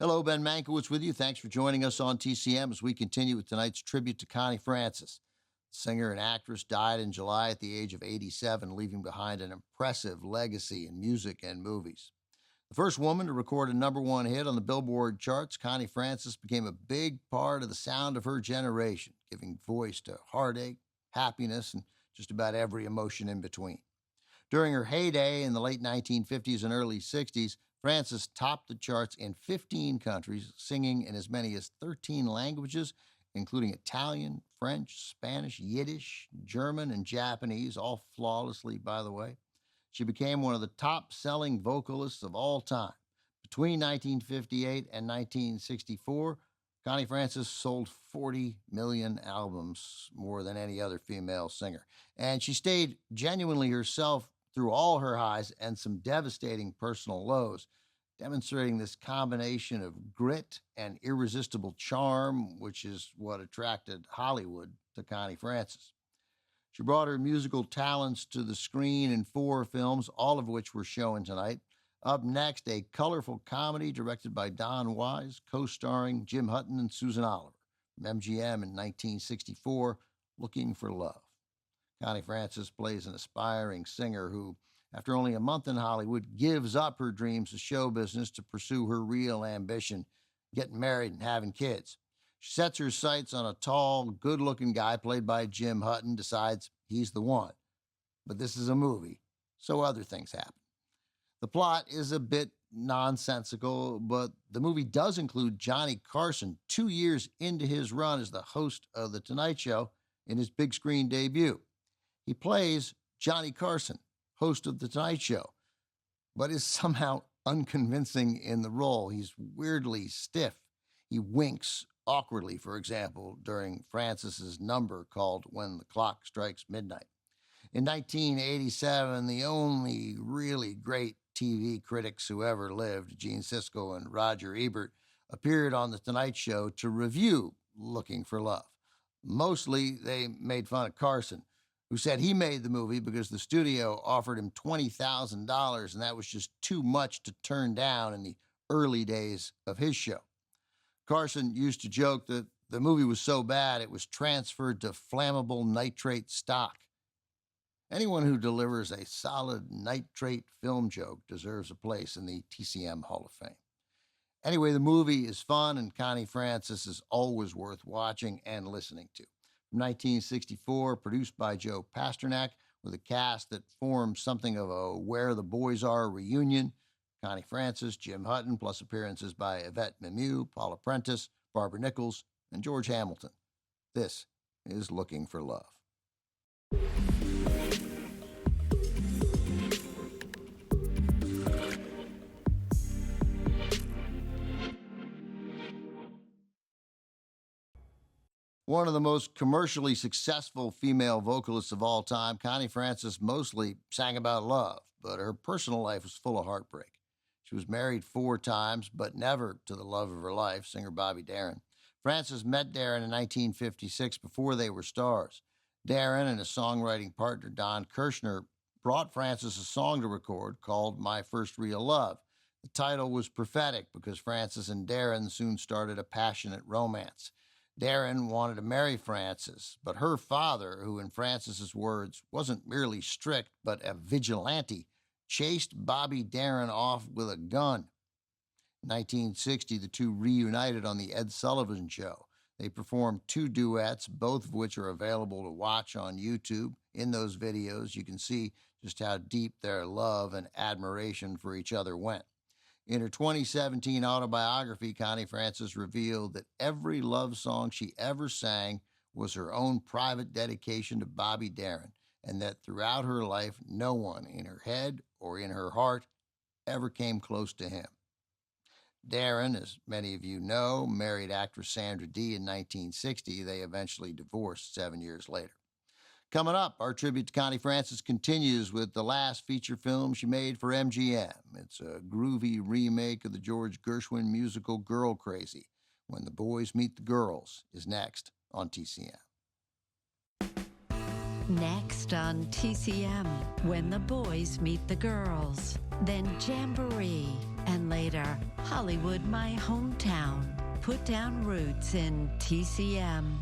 Hello, Ben Mankiewicz with you. Thanks for joining us on TCM as we continue with tonight's tribute to Connie Francis. The singer and actress died in July at the age of 87, leaving behind an impressive legacy in music and movies. The first woman to record a #1 hit on the Billboard charts, Connie Francis became a big part of the sound of her generation, giving voice to heartache, happiness, and just about every emotion in between. During her heyday in the late 1950s and early 60s, Francis topped the charts in 15 countries, singing in as many as 13 languages, including Italian, French, Spanish, Yiddish, German, and Japanese, all flawlessly, by the way. She became one of the top-selling vocalists of all time. Between 1958 and 1964, Connie Francis sold 40 million albums, more than any other female singer. And she stayed genuinely herself through all her highs and some devastating personal lows, demonstrating this combination of grit and irresistible charm, which is what attracted Hollywood to Connie Francis. She brought her musical talents to the screen in 4 films, all of which we're showing tonight. Up next, a colorful comedy directed by Don Wise, co-starring Jim Hutton and Susan Oliver, from MGM in 1964, Looking for Love. Connie Francis plays an aspiring singer who, after only a month in Hollywood, gives up her dreams of show business to pursue her real ambition, getting married and having kids. She sets her sights on a tall, good-looking guy played by Jim Hutton, decides he's the one. But this is a movie, so other things happen. The plot is a bit nonsensical, but the movie does include Johnny Carson 2 years into his run as the host of The Tonight Show in his big screen debut. He plays Johnny Carson, host of The Tonight Show, but is somehow unconvincing in the role. He's weirdly stiff. He winks awkwardly, for example, during Francis's number called When the Clock Strikes Midnight. In 1987, the only really great TV critics who ever lived, Gene Siskel and Roger Ebert, appeared on The Tonight Show to review Looking for Love. Mostly, they made fun of Carson, who said he made the movie because the studio offered him $20,000, and that was just too much to turn down in the early days of his show. Carson used to joke that the movie was so bad it was transferred to flammable nitrate stock. Anyone who delivers a solid nitrate film joke deserves a place in the TCM Hall of Fame. Anyway, the movie is fun, and Connie Francis is always worth watching and listening to. From 1964, produced by Joe Pasternak, with a cast that forms something of a Where the Boys Are reunion. Connie Francis, Jim Hutton, plus appearances by Yvette Mimieux, Paula Prentice, Barbara Nichols, and George Hamilton. This is Looking for Love. One of the most commercially successful female vocalists of all time, Connie Francis mostly sang about love, but her personal life was full of heartbreak. She was married 4 times, but never to the love of her life, singer Bobby Darin. Francis met Darin in 1956 before they were stars. Darin and his songwriting partner Don Kirshner brought Francis a song to record called My First Real Love. The title was prophetic because Francis and Darin soon started a passionate romance. Darin wanted to marry Francis, but her father, who in Francis's words wasn't merely strict but a vigilante, chased Bobby Darin off with a gun. In 1960, the two reunited on The Ed Sullivan Show. They performed 2 duets, both of which are available to watch on YouTube. In those videos, you can see just how deep their love and admiration for each other went. In her 2017 autobiography, Connie Francis revealed that every love song she ever sang was her own private dedication to Bobby Darin, and that throughout her life, no one in her head or in her heart ever came close to him. Darin, as many of you know, married actress Sandra Dee in 1960. They eventually divorced 7 years later. Coming up, our tribute to Connie Francis continues with the last feature film she made for MGM. It's a groovy remake of the George Gershwin musical Girl Crazy. When the Boys Meet the Girls is next on TCM. Next on TCM, When the Boys Meet the Girls. Then Jamboree. And later, Hollywood, my hometown, put down roots in TCM.